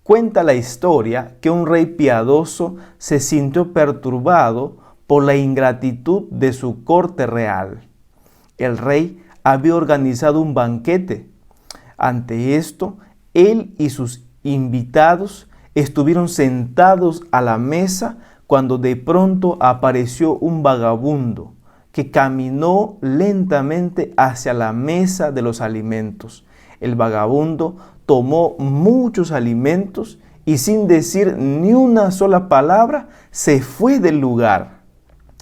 Cuenta la historia que un rey piadoso se sintió perturbado por la ingratitud de su corte real. El rey había organizado un banquete. Ante esto, él y sus invitados estuvieron sentados a la mesa cuando de pronto apareció un vagabundo que caminó lentamente hacia la mesa de los alimentos. El vagabundo tomó muchos alimentos y sin decir ni una sola palabra se fue del lugar.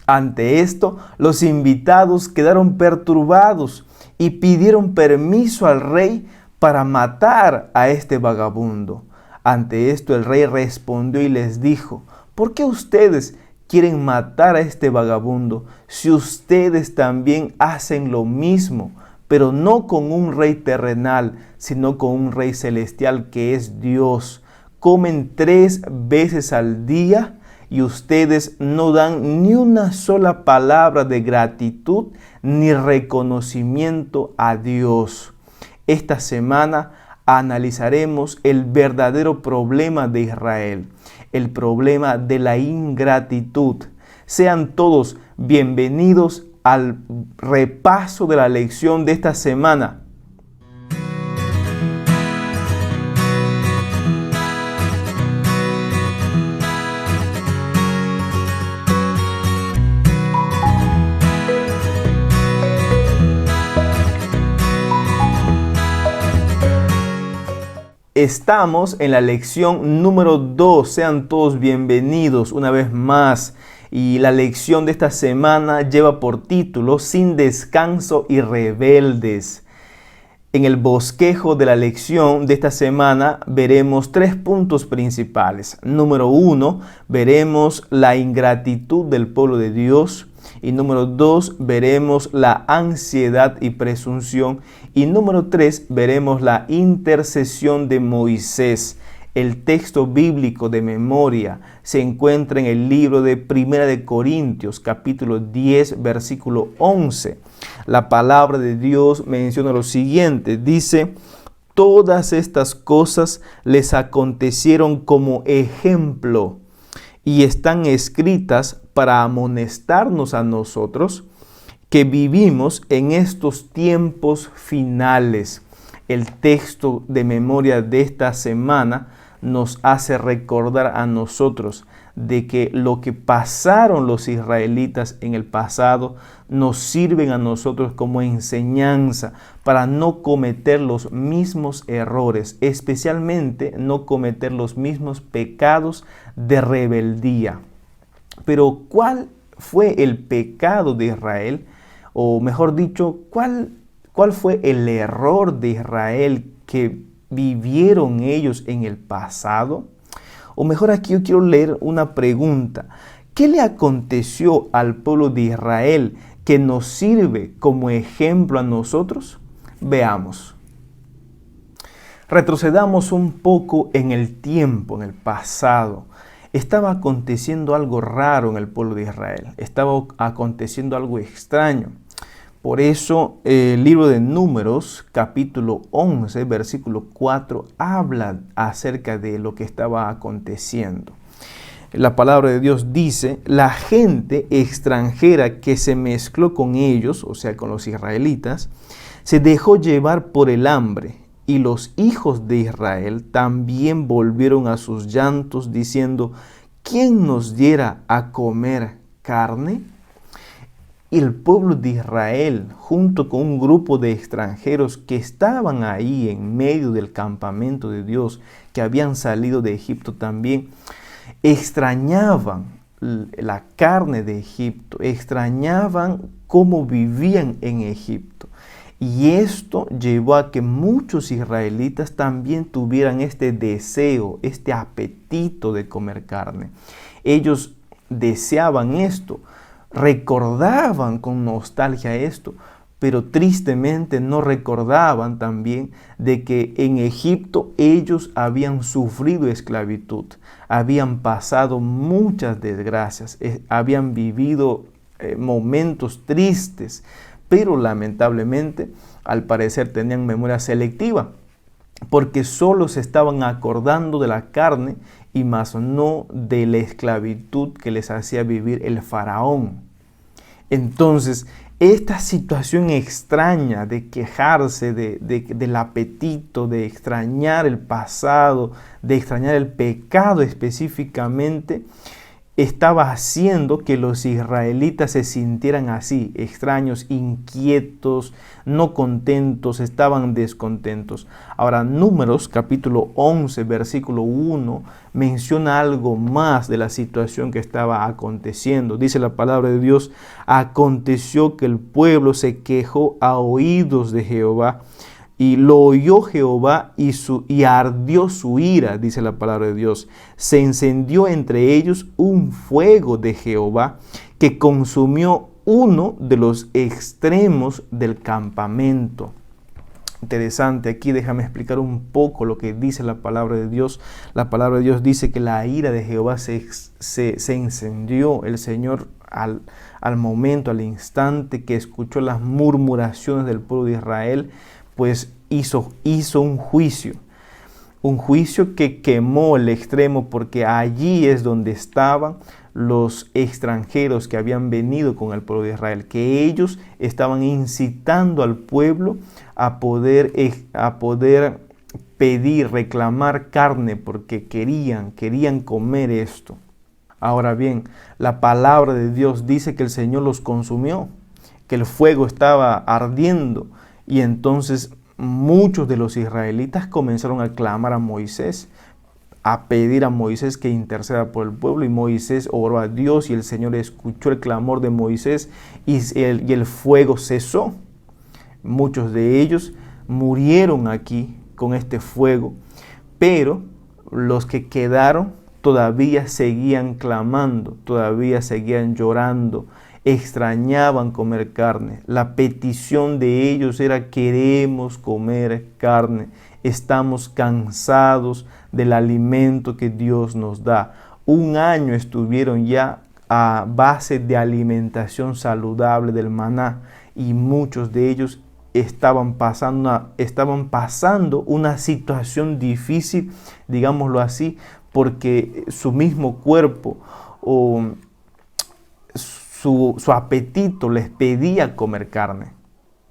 Ante esto, los invitados quedaron perturbados y pidieron permiso al rey para matar a este vagabundo. Ante esto, el rey respondió y les dijo: ¿por qué ustedes quieren matar a este vagabundo si ustedes también hacen lo mismo, pero no con un rey terrenal, sino con un rey celestial que es Dios? Comen 3 veces al día y ustedes no dan ni una sola palabra de gratitud ni reconocimiento a Dios. Esta semana analizaremos el verdadero problema de Israel, el problema de la ingratitud. Sean todos bienvenidos al repaso de la lección de esta semana. Estamos en la lección número 2. Sean todos bienvenidos una vez más. Y la lección de esta semana lleva por título Sin descanso y rebeldes. En el bosquejo de la lección de esta semana veremos 3 puntos principales. Número 1, veremos la ingratitud del pueblo de Dios. Y número 2, veremos la ansiedad y presunción. Y número 3, veremos la intercesión de Moisés. El texto bíblico de memoria se encuentra en el libro de Primera de Corintios, capítulo 10, versículo 11. La palabra de Dios menciona lo siguiente, dice: todas estas cosas les acontecieron como ejemplo y están escritas para amonestarnos a nosotros que vivimos en estos tiempos finales. El texto de memoria de esta semana nos hace recordar a nosotros de que lo que pasaron los israelitas en el pasado nos sirven a nosotros como enseñanza para no cometer los mismos errores, especialmente no cometer los mismos pecados de rebeldía. Pero ¿cuál fue el pecado de Israel? O mejor dicho, ¿cuál fue el error de Israel que vivieron ellos en el pasado? O mejor, aquí yo quiero leer una pregunta. ¿Qué le aconteció al pueblo de Israel que nos sirve como ejemplo a nosotros? Veamos. Retrocedamos un poco en el tiempo, en el pasado. Estaba aconteciendo algo raro en el pueblo de Israel. Estaba aconteciendo algo extraño. Por eso el libro de Números, capítulo 11, versículo 4, habla acerca de lo que estaba aconteciendo. La palabra de Dios dice: la gente extranjera que se mezcló con ellos, o sea, con los israelitas, se dejó llevar por el hambre, y los hijos de Israel también volvieron a sus llantos, diciendo: ¿quién nos diera a comer carne? Y el pueblo de Israel, junto con un grupo de extranjeros que estaban ahí en medio del campamento de Dios, que habían salido de Egipto también, extrañaban la carne de Egipto, extrañaban cómo vivían en Egipto. Y esto llevó a que muchos israelitas también tuvieran este deseo, este apetito de comer carne. Ellos deseaban esto, recordaban con nostalgia esto, pero tristemente no recordaban también de que en Egipto ellos habían sufrido esclavitud, habían pasado muchas desgracias, habían vivido momentos tristes, pero lamentablemente al parecer tenían memoria selectiva. porque solo se estaban acordando de la carne y más no de la esclavitud que les hacía vivir el faraón. Entonces, esta situación extraña de quejarse del apetito, de extrañar el pasado, de extrañar el pecado específicamente, estaba haciendo que los israelitas se sintieran así, extraños, inquietos, no contentos, estaban descontentos. Ahora, Números capítulo 11, versículo 1, menciona algo más de la situación que estaba aconteciendo. Dice la palabra de Dios: aconteció que el pueblo se quejó a oídos de Jehová, y lo oyó Jehová y ardió su ira, dice la palabra de Dios. Se encendió entre ellos un fuego de Jehová que consumió uno de los extremos del campamento. Interesante, aquí déjame explicar un poco lo que dice la palabra de Dios. La palabra de Dios dice que la ira de Jehová se encendió. El Señor al momento, al instante que escuchó las murmuraciones del pueblo de Israel, pues hizo un juicio que quemó el extremo, porque allí es donde estaban los extranjeros que habían venido con el pueblo de Israel, que ellos estaban incitando al pueblo a poder pedir, reclamar carne, porque querían comer esto. Ahora bien, la palabra de Dios dice que el Señor los consumió, que el fuego estaba ardiendo. Y entonces muchos de los israelitas comenzaron a clamar a Moisés, a pedir a Moisés que interceda por el pueblo. Y Moisés oró a Dios y el Señor escuchó el clamor de Moisés y el fuego cesó. Muchos de ellos murieron aquí con este fuego, pero los que quedaron todavía seguían clamando, todavía seguían llorando, extrañaban comer carne. La petición de ellos era: queremos comer carne, estamos cansados del alimento que Dios nos da. Un año estuvieron ya a base de alimentación saludable del maná, y muchos de ellos estaban pasando una situación difícil, digámoslo así, porque su mismo cuerpo o su apetito les pedía comer carne.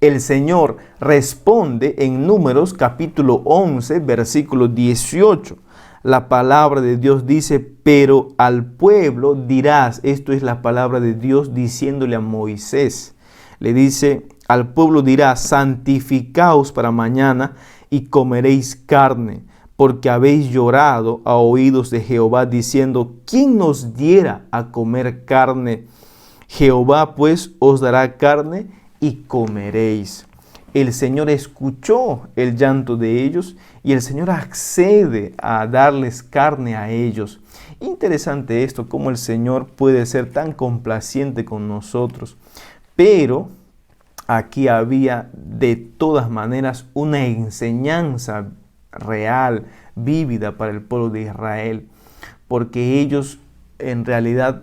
El Señor responde en Números capítulo 11, versículo 18. La palabra de Dios dice: pero al pueblo dirás, esto es la palabra de Dios diciéndole a Moisés, le dice: al pueblo dirás, santificaos para mañana y comeréis carne, porque habéis llorado a oídos de Jehová, diciendo: ¿quién nos diera a comer carne? Jehová pues os dará carne y comeréis. El Señor escuchó el llanto de ellos y el Señor accede a darles carne a ellos. Interesante esto, cómo el Señor puede ser tan complaciente con nosotros. Pero aquí había de todas maneras una enseñanza real, vívida para el pueblo de Israel, porque ellos en realidad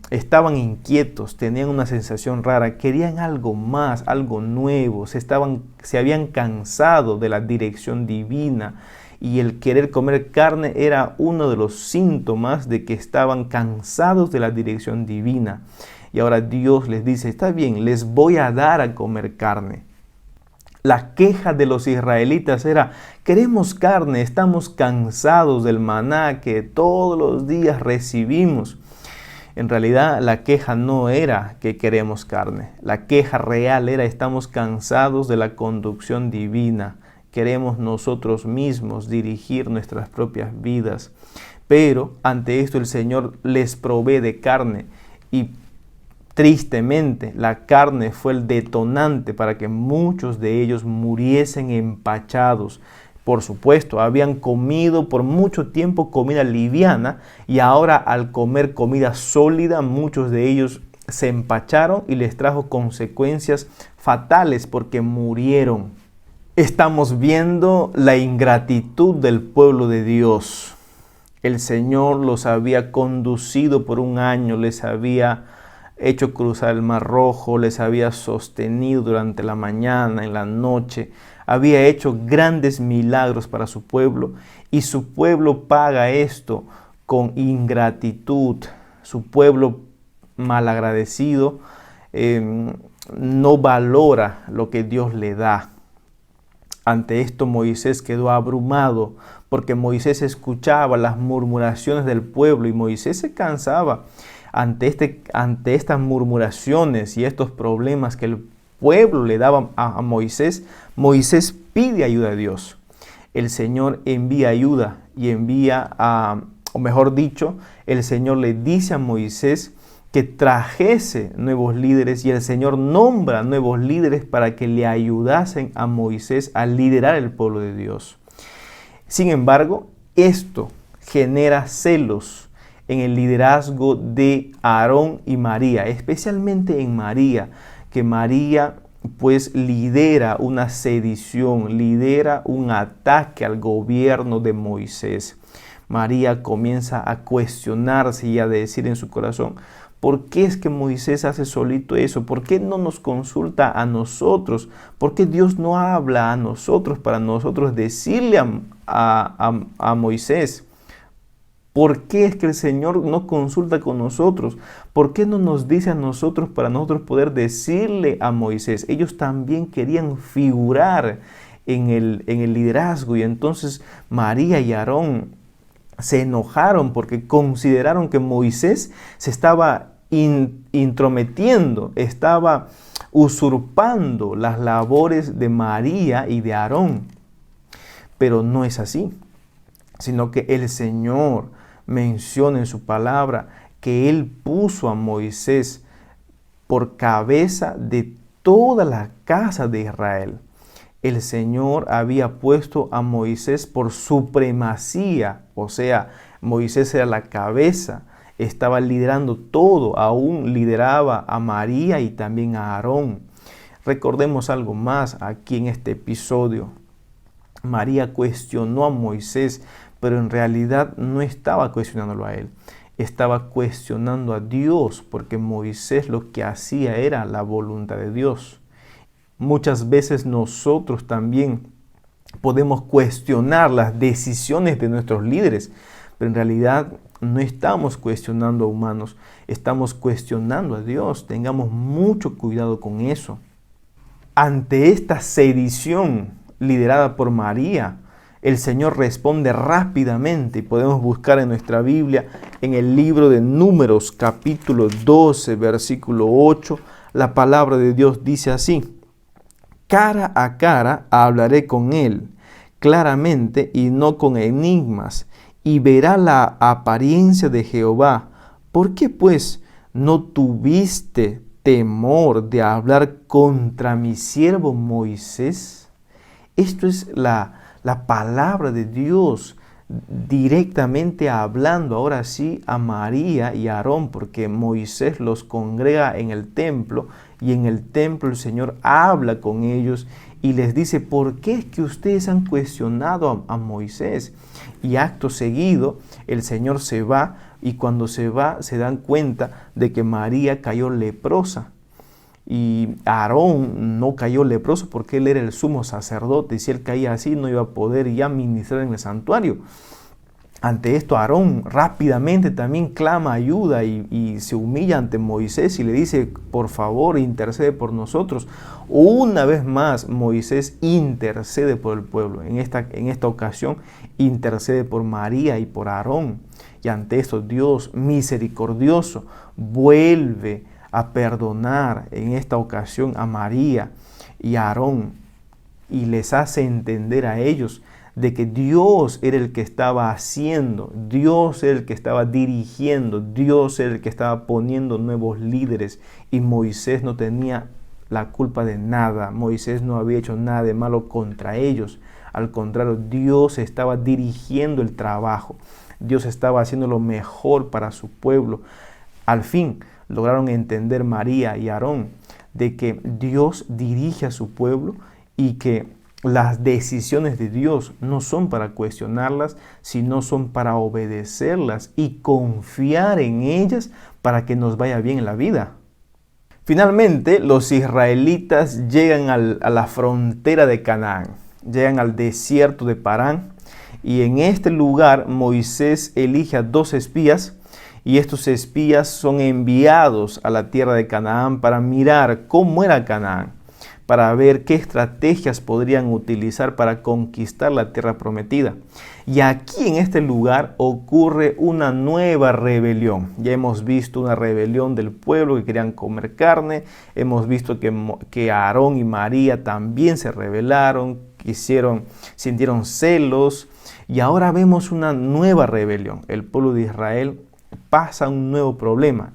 estaban inquietos, tenían una sensación rara, querían algo más, algo nuevo, se habían cansado de la dirección divina, y el querer comer carne era uno de los síntomas de que estaban cansados de la dirección divina. Y ahora Dios les dice: está bien, les voy a dar a comer carne. La queja de los israelitas era: queremos carne, estamos cansados del maná que todos los días recibimos. En realidad la queja no era que queremos carne. La queja real era: estamos cansados de la conducción divina. Queremos nosotros mismos dirigir nuestras propias vidas. Pero ante esto el Señor les provee de carne, y tristemente, la carne fue el detonante para que muchos de ellos muriesen empachados. Por supuesto, habían comido por mucho tiempo comida liviana, y ahora al comer comida sólida, muchos de ellos se empacharon y les trajo consecuencias fatales porque murieron. Estamos viendo la ingratitud del pueblo de Dios. El Señor los había conducido por un año, les había hecho cruzar el Mar Rojo, les había sostenido durante la mañana, en la noche, había hecho grandes milagros para su pueblo y su pueblo paga esto con ingratitud. Su pueblo malagradecido no valora lo que Dios le da. Ante esto Moisés quedó abrumado porque Moisés escuchaba las murmuraciones del pueblo y Moisés se cansaba ante estas murmuraciones y estos problemas que el pueblo le daba a Moisés. Moisés pide ayuda a Dios. El Señor envía ayuda y o mejor dicho, el Señor le dice a Moisés que trajese nuevos líderes y el Señor nombra nuevos líderes para que le ayudasen a Moisés a liderar el pueblo de Dios. Sin embargo, esto genera celos en el liderazgo de Aarón y María, especialmente en María, que María pues lidera una sedición, lidera un ataque al gobierno de Moisés. María comienza a cuestionarse y a decir en su corazón: ¿por qué es que Moisés hace solito eso? ¿Por qué no nos consulta a nosotros? ¿Por qué Dios no habla a nosotros para nosotros decirle a Moisés? ¿Por qué es que el Señor no consulta con nosotros? ¿Por qué no nos dice a nosotros para nosotros poder decirle a Moisés? Ellos también querían figurar en el liderazgo y entonces María y Aarón se enojaron porque consideraron que Moisés se estaba intrometiendo, estaba usurpando las labores de María y de Aarón. Pero no es así, sino que el Señor menciona en su palabra que Él puso a Moisés por cabeza de toda la casa de Israel. El Señor había puesto a Moisés por supremacía, o sea, Moisés era la cabeza, estaba liderando todo, aún lideraba a María y también a Aarón. Recordemos algo más aquí en este episodio. María cuestionó a Moisés, pero en realidad no estaba cuestionándolo a él. Estaba cuestionando a Dios, porque Moisés lo que hacía era la voluntad de Dios. Muchas veces nosotros también podemos cuestionar las decisiones de nuestros líderes, pero en realidad no estamos cuestionando a humanos, estamos cuestionando a Dios. Tengamos mucho cuidado con eso. Ante esta sedición liderada por María, el Señor responde rápidamente y podemos buscar en nuestra Biblia, en el libro de Números, capítulo 12, versículo 8, la palabra de Dios dice así: cara a cara hablaré con él, claramente y no con enigmas, y verá la apariencia de Jehová. ¿Por qué pues no tuviste temor de hablar contra mi siervo Moisés? Esto es la palabra de Dios directamente hablando ahora sí a María y a Aarón, porque Moisés los congrega en el templo y en el templo el Señor habla con ellos y les dice: ¿por qué es que ustedes han cuestionado a Moisés? Y acto seguido el Señor se va y cuando se va se dan cuenta de que María cayó leprosa. Y Aarón no cayó leproso porque él era el sumo sacerdote y si él caía así no iba a poder ya ministrar en el santuario. Ante esto Aarón rápidamente también clama ayuda y se humilla ante Moisés y le dice: por favor, intercede por nosotros. Una vez más Moisés intercede por el pueblo. En esta ocasión intercede por María y por Aarón. Y ante esto Dios misericordioso vuelve a perdonar en esta ocasión a María y a Aarón y les hace entender a ellos de que Dios era el que estaba haciendo, Dios era el que estaba dirigiendo, Dios era el que estaba poniendo nuevos líderes y Moisés no tenía la culpa de nada. Moisés no había hecho nada de malo contra ellos. Al contrario, Dios estaba dirigiendo el trabajo. Dios estaba haciendo lo mejor para su pueblo. Al fin lograron entender María y Aarón de que Dios dirige a su pueblo y que las decisiones de Dios no son para cuestionarlas, sino son para obedecerlas y confiar en ellas para que nos vaya bien en la vida. Finalmente, los israelitas llegan a la frontera de Canaán, llegan al desierto de Parán, y en este lugar Moisés elige a 2 espías, y estos espías son enviados a la tierra de Canaán para mirar cómo era Canaán, para ver qué estrategias podrían utilizar para conquistar la tierra prometida. Y aquí en este lugar ocurre una nueva rebelión. Ya hemos visto una rebelión del pueblo que querían comer carne. Hemos visto que Aarón y María también se rebelaron, sintieron celos. Y ahora vemos una nueva rebelión. El pueblo de Israel pasa un nuevo problema.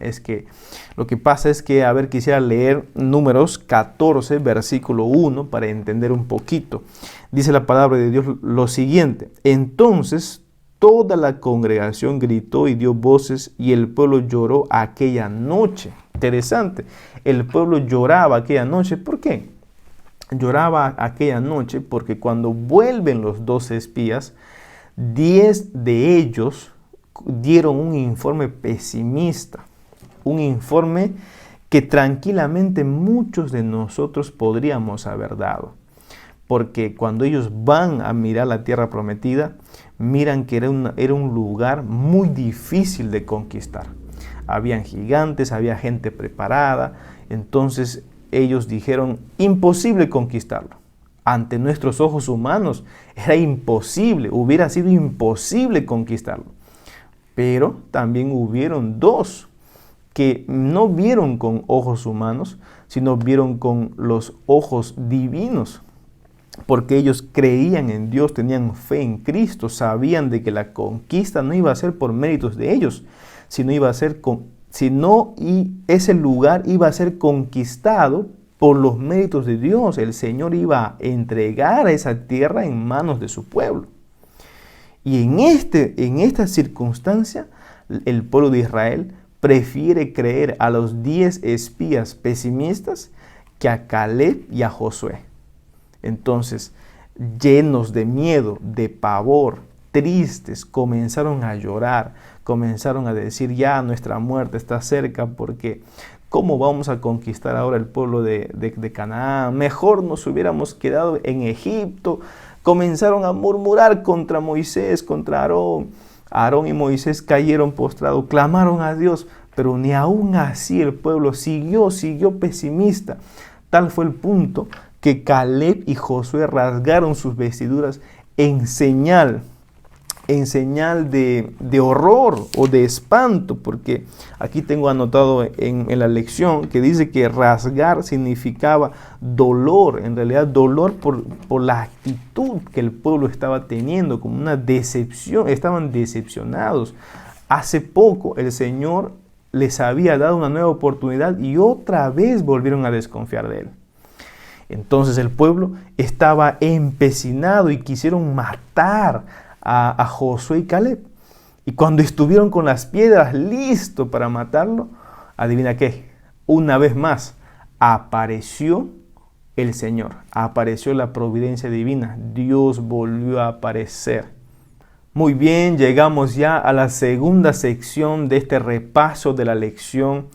Lo que pasa es que, quisiera leer Números 14, versículo 1, para entender un poquito. Dice la palabra de Dios lo siguiente: entonces toda la congregación gritó y dio voces, y el pueblo lloró aquella noche. Interesante, el pueblo lloraba aquella noche. ¿Por qué? Lloraba aquella noche porque cuando vuelven los 12 espías, 10 de ellos dieron un informe pesimista, un informe que tranquilamente muchos de nosotros podríamos haber dado. Porque cuando ellos van a mirar la tierra prometida, miran que era un lugar muy difícil de conquistar. Habían gigantes, había gente preparada, entonces ellos dijeron, imposible conquistarlo. Ante nuestros ojos humanos era imposible, hubiera sido imposible conquistarlo. Pero también hubieron 2 que no vieron con ojos humanos, sino vieron con los ojos divinos. Porque ellos creían en Dios, tenían fe en Cristo, sabían de que la conquista no iba a ser por méritos de ellos, sino ese lugar iba a ser conquistado por los méritos de Dios. El Señor iba a entregar esa tierra en manos de su pueblo. Y en esta circunstancia, el pueblo de Israel prefiere creer a los 10 espías pesimistas que a Caleb y a Josué. Entonces, llenos de miedo, de pavor, tristes, comenzaron a llorar, comenzaron a decir, ya nuestra muerte está cerca, porque ¿cómo vamos a conquistar ahora el pueblo de Canaán? Mejor nos hubiéramos quedado en Egipto. Comenzaron a murmurar contra Moisés, contra Aarón. Aarón y Moisés cayeron postrados, clamaron a Dios, pero ni aún así el pueblo siguió pesimista. Tal fue el punto que Caleb y Josué rasgaron sus vestiduras en señal de horror o de espanto, porque aquí tengo anotado en la lección que dice que rasgar significaba dolor, en realidad dolor por la actitud que el pueblo estaba teniendo, como una decepción, estaban decepcionados. Hace poco el Señor les había dado una nueva oportunidad y otra vez volvieron a desconfiar de Él. Entonces el pueblo estaba empecinado y quisieron matar a Josué y Caleb. Y cuando estuvieron con las piedras listos para matarlo, adivina qué, una vez más apareció el Señor, apareció la providencia divina, Dios volvió a aparecer. Muy bien, llegamos ya a la segunda sección de este repaso de la lección.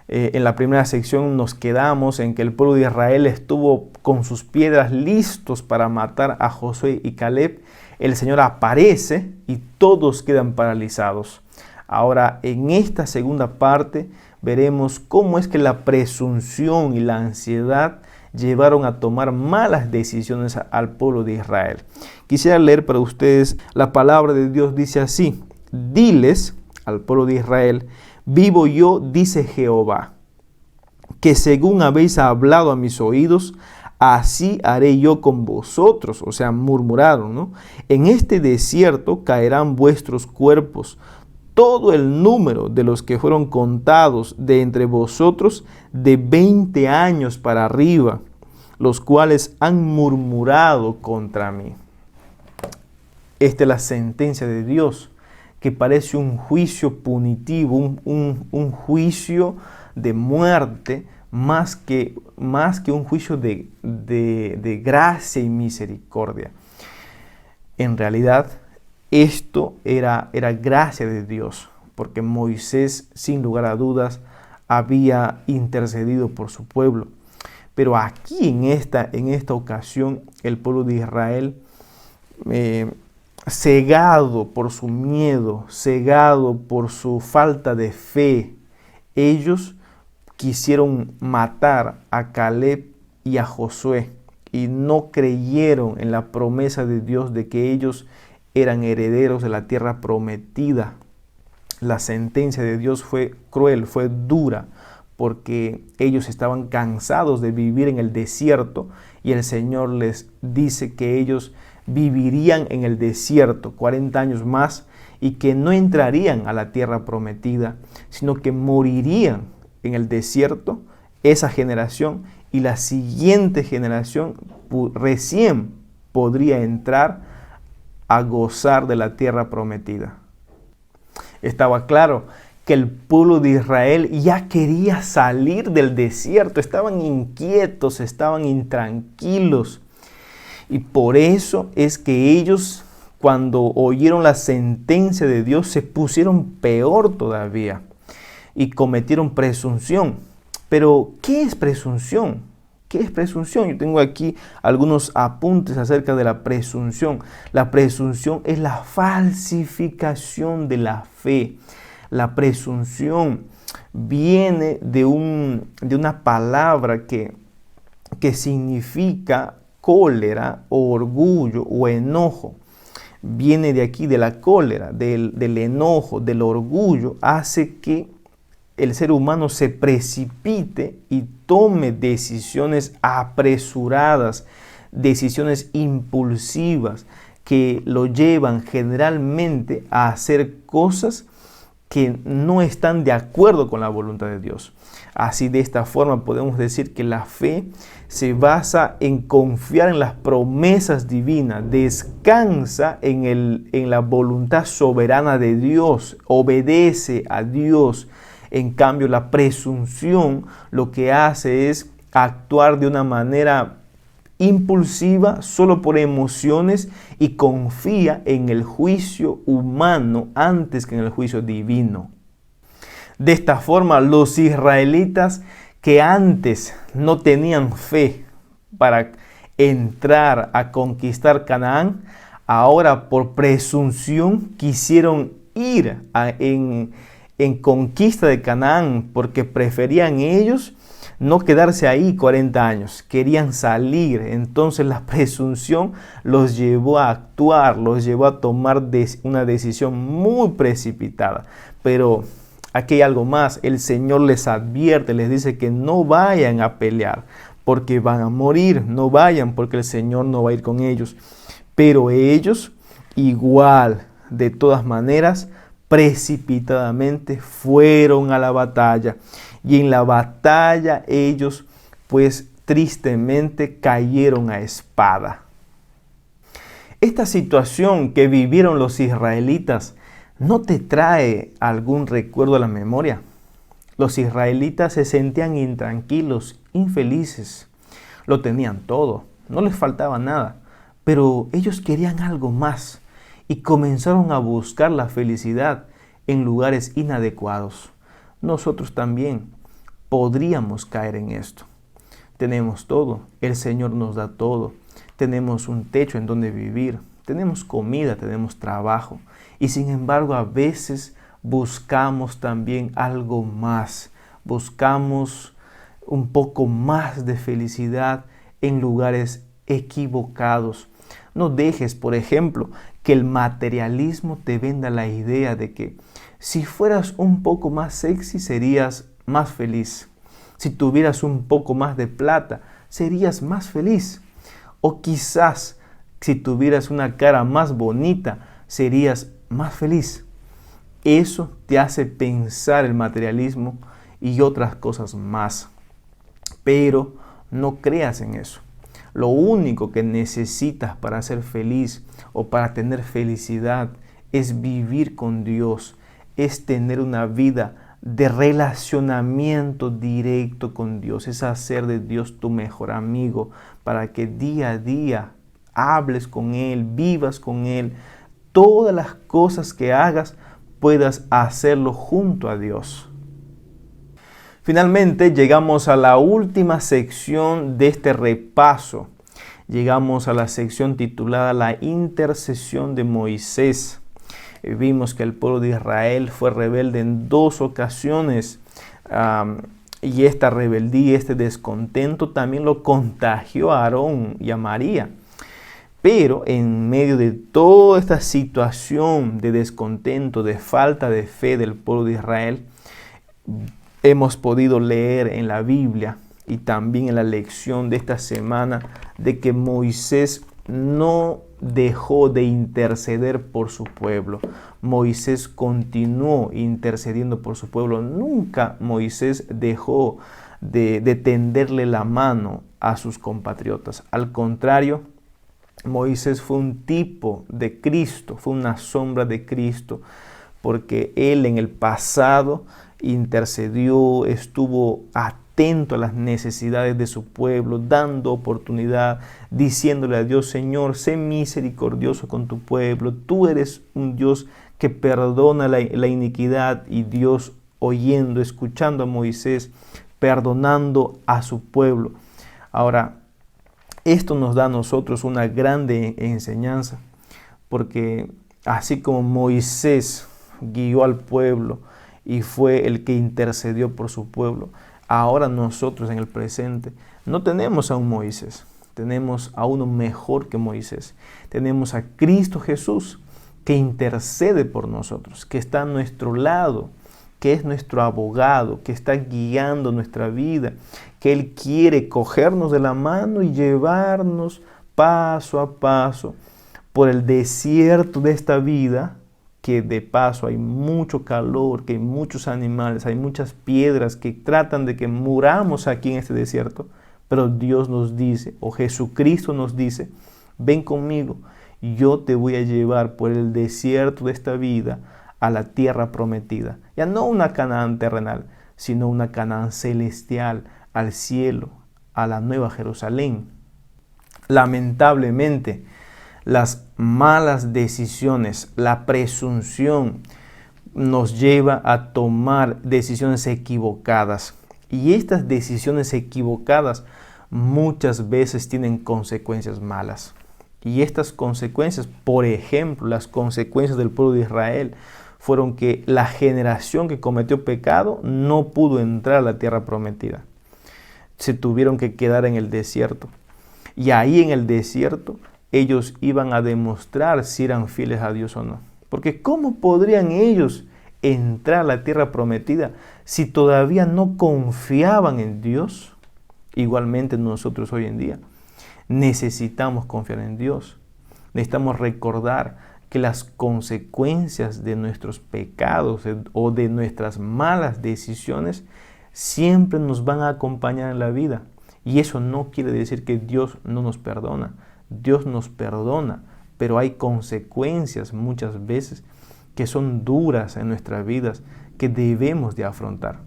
En la primera sección nos quedamos en que el pueblo de Israel estuvo con sus piedras listos para matar a Josué y Caleb. El Señor aparece y todos quedan paralizados. Ahora, en esta segunda parte veremos cómo es que la presunción y la ansiedad llevaron a tomar malas decisiones al pueblo de Israel. Quisiera leer para ustedes la palabra de Dios. Dice así: diles al pueblo de Israel, vivo yo, dice Jehová, que según habéis hablado a mis oídos, así haré yo con vosotros. O sea, murmuraron, ¿no? En este desierto caerán vuestros cuerpos, todo el número de los que fueron contados de entre vosotros de 20 años para arriba, los cuales han murmurado contra mí. Esta es la sentencia de Dios, que parece un juicio punitivo, un juicio de muerte, más que un juicio de gracia y misericordia. En realidad, esto era gracia de Dios, porque Moisés, sin lugar a dudas, había intercedido por su pueblo. Pero aquí en esta ocasión, el pueblo de Israel, cegado por su miedo, cegado por su falta de fe, ellos quisieron matar a Caleb y a Josué y no creyeron en la promesa de Dios de que ellos eran herederos de la tierra prometida. La sentencia de Dios fue cruel, fue dura, porque ellos estaban cansados de vivir en el desierto y el Señor les dice que ellos vivirían en el desierto 40 años más y que no entrarían a la tierra prometida, sino que morirían en el desierto esa generación y la siguiente generación recién podría entrar a gozar de la tierra prometida. Estaba claro que el pueblo de Israel ya quería salir del desierto, estaban inquietos, estaban intranquilos. Y por eso es que ellos, cuando oyeron la sentencia de Dios, se pusieron peor todavía y cometieron presunción. Pero, ¿qué es presunción? ¿Qué es presunción? Yo tengo aquí algunos apuntes acerca de la presunción. La presunción es la falsificación de la fe. La presunción viene de una palabra que significa cólera o orgullo o enojo. Viene de aquí, de la cólera, del enojo, del orgullo, hace que el ser humano se precipite y tome decisiones apresuradas, decisiones impulsivas que lo llevan generalmente a hacer cosas que no están de acuerdo con la voluntad de Dios. Así, de esta forma podemos decir que la fe se basa en confiar en las promesas divinas, descansa en la voluntad soberana de Dios, obedece a Dios. En cambio, la presunción lo que hace es actuar de una manera impulsiva, solo por emociones, y confía en el juicio humano antes que en el juicio divino. De esta forma, los israelitas que antes no tenían fe para entrar a conquistar Canaán, ahora por presunción quisieron ir en conquista de Canaán, porque preferían ellos no quedarse ahí 40 años, querían salir. Entonces la presunción los llevó a actuar, los llevó a tomar una decisión muy precipitada. Pero aquí hay algo más, el Señor les advierte, les dice que no vayan a pelear porque van a morir, no vayan porque el Señor no va a ir con ellos. Pero ellos igual, de todas maneras, precipitadamente fueron a la batalla. Y en la batalla ellos, pues tristemente, cayeron a espada. Esta situación que vivieron los israelitas, ¿no te trae algún recuerdo a la memoria? Los israelitas se sentían intranquilos, infelices. Lo tenían todo, no les faltaba nada. Pero ellos querían algo más y comenzaron a buscar la felicidad en lugares inadecuados. Nosotros también podríamos caer en esto. Tenemos todo, el Señor nos da todo. Tenemos un techo en donde vivir, tenemos comida, tenemos trabajo. Y sin embargo, a veces buscamos también algo más. Buscamos un poco más de felicidad en lugares equivocados. No dejes, por ejemplo, que el materialismo te venda la idea de que si fueras un poco más sexy serías más feliz. Si tuvieras un poco más de plata, serías más feliz. O quizás si tuvieras una cara más bonita, serías más feliz. Eso te hace pensar el materialismo y otras cosas más. Pero no creas en eso. Lo único que necesitas para ser feliz o para tener felicidad es vivir con Dios, es tener una vida de relacionamiento directo con Dios, es hacer de Dios tu mejor amigo para que día a día hables con Él, vivas con Él, todas las cosas que hagas puedas hacerlo junto a Dios. Finalmente llegamos a la última sección de este repaso. Llegamos a la sección titulada La intercesión de Moisés. Vimos que el pueblo de Israel fue rebelde en 2 ocasiones. Y esta rebeldía, este descontento también lo contagió a Aarón y a María. Pero en medio de toda esta situación de descontento, de falta de fe del pueblo de Israel, hemos podido leer en la Biblia y también en la lección de esta semana de que Moisés no dejó de interceder por su pueblo. Moisés continuó intercediendo por su pueblo. Nunca Moisés dejó de tenderle la mano a sus compatriotas. Al contrario, Moisés fue un tipo de Cristo, fue una sombra de Cristo, porque él en el pasado intercedió, estuvo atento a las necesidades de su pueblo, dando oportunidad, diciéndole a Dios: Señor, sé misericordioso con tu pueblo, tú eres un Dios que perdona la iniquidad. Y Dios, oyendo, escuchando a Moisés, perdonando a su pueblo. Ahora, esto nos da a nosotros una grande enseñanza, porque así como Moisés guió al pueblo y fue el que intercedió por su pueblo, ahora nosotros en el presente no tenemos a un Moisés, tenemos a uno mejor que Moisés. Tenemos a Cristo Jesús, que intercede por nosotros, que está a nuestro lado, que es nuestro abogado, que está guiando nuestra vida, que Él quiere cogernos de la mano y llevarnos paso a paso por el desierto de esta vida, que de paso hay mucho calor, que hay muchos animales, hay muchas piedras que tratan de que muramos aquí en este desierto, pero Dios nos dice, o Jesucristo nos dice: ven conmigo, yo te voy a llevar por el desierto de esta vida a la tierra prometida. Ya no una Canaán terrenal, sino una Canaán celestial, al cielo, a la nueva Jerusalén. Lamentablemente, las malas decisiones, la presunción nos lleva a tomar decisiones equivocadas. Y estas decisiones equivocadas muchas veces tienen consecuencias malas. Y estas consecuencias, por ejemplo, las consecuencias del pueblo de Israel, fueron que la generación que cometió pecado no pudo entrar a la tierra prometida. Se tuvieron que quedar en el desierto. Y ahí en el desierto ellos iban a demostrar si eran fieles a Dios o no. Porque ¿cómo podrían ellos entrar a la tierra prometida si todavía no confiaban en Dios? Igualmente nosotros hoy en día necesitamos confiar en Dios. Necesitamos recordar que las consecuencias de nuestros pecados o de nuestras malas decisiones siempre nos van a acompañar en la vida. Y eso no quiere decir que Dios no nos perdona. Dios nos perdona, pero hay consecuencias muchas veces que son duras en nuestras vidas que debemos de afrontar.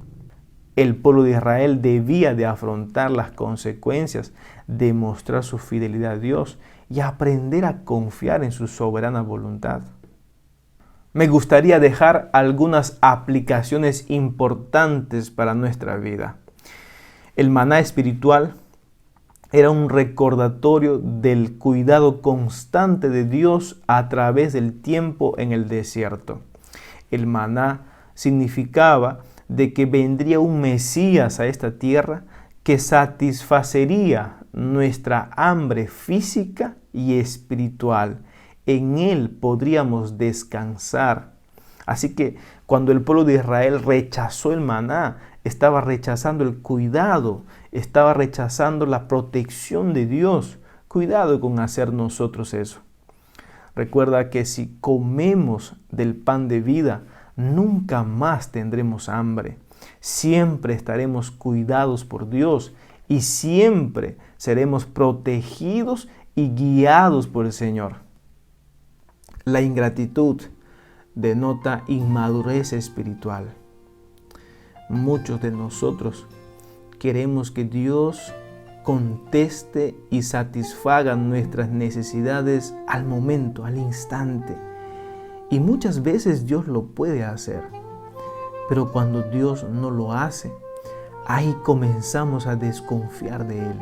El pueblo de Israel debía de afrontar las consecuencias, demostrar su fidelidad a Dios y aprender a confiar en su soberana voluntad. Me gustaría dejar algunas aplicaciones importantes para nuestra vida. El maná espiritual era un recordatorio del cuidado constante de Dios a través del tiempo en el desierto. El maná significaba de que vendría un Mesías a esta tierra que satisfacería nuestra hambre física y espiritual. En Él podríamos descansar. Así que cuando el pueblo de Israel rechazó el maná, estaba rechazando el cuidado, estaba rechazando la protección de Dios. Cuidado con hacer nosotros eso. Recuerda que si comemos del pan de vida, nunca más tendremos hambre. Siempre estaremos cuidados por Dios y siempre seremos protegidos y guiados por el Señor. La ingratitud denota inmadurez espiritual. Muchos de nosotros queremos que Dios conteste y satisfaga nuestras necesidades al momento, al instante. Y muchas veces Dios lo puede hacer. Pero cuando Dios no lo hace, ahí comenzamos a desconfiar de Él.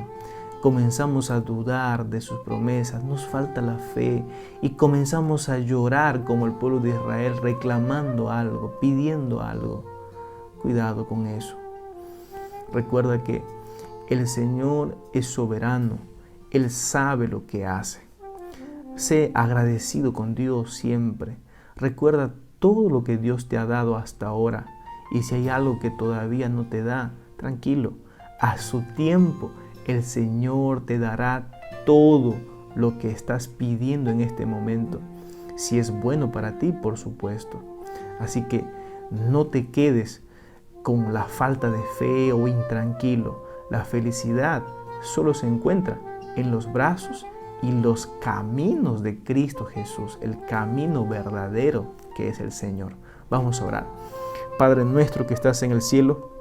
Comenzamos a dudar de sus promesas, nos falta la fe y comenzamos a llorar como el pueblo de Israel, reclamando algo, pidiendo algo. Cuidado con eso. Recuerda que el Señor es soberano, Él sabe lo que hace. Sé agradecido con Dios siempre. Recuerda todo lo que Dios te ha dado hasta ahora. Y si hay algo que todavía no te da, tranquilo, a su tiempo el Señor te dará todo lo que estás pidiendo en este momento. Si es bueno para ti, por supuesto. Así que no te quedes con la falta de fe o intranquilo. La felicidad solo se encuentra en los brazos y los caminos de Cristo Jesús, el camino verdadero que es el Señor. Vamos a orar. Padre nuestro que estás en el cielo,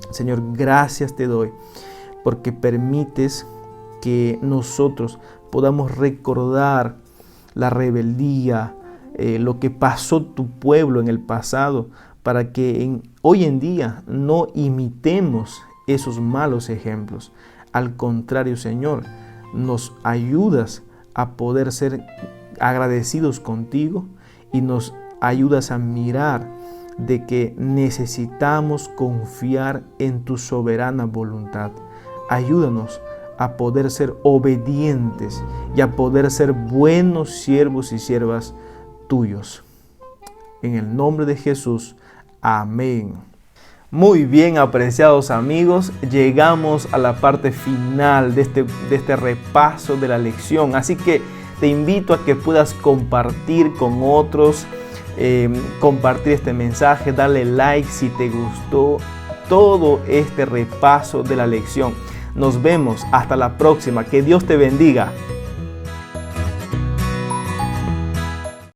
Señor, gracias te doy porque permites que nosotros podamos recordar la rebeldía, lo que pasó tu pueblo en el pasado, para que hoy en día no imitemos esos malos ejemplos. Al contrario, Señor, nos ayudas a poder ser agradecidos contigo y nos ayudas a mirar de que necesitamos confiar en tu soberana voluntad. Ayúdanos a poder ser obedientes y a poder ser buenos siervos y siervas tuyos. En el nombre de Jesús, amén. Muy bien, apreciados amigos, llegamos a la parte final de este repaso de la lección. Así que te invito a que puedas compartir con otros, compartir este mensaje, darle like si te gustó todo este repaso de la lección. Nos vemos hasta la próxima. Que Dios te bendiga.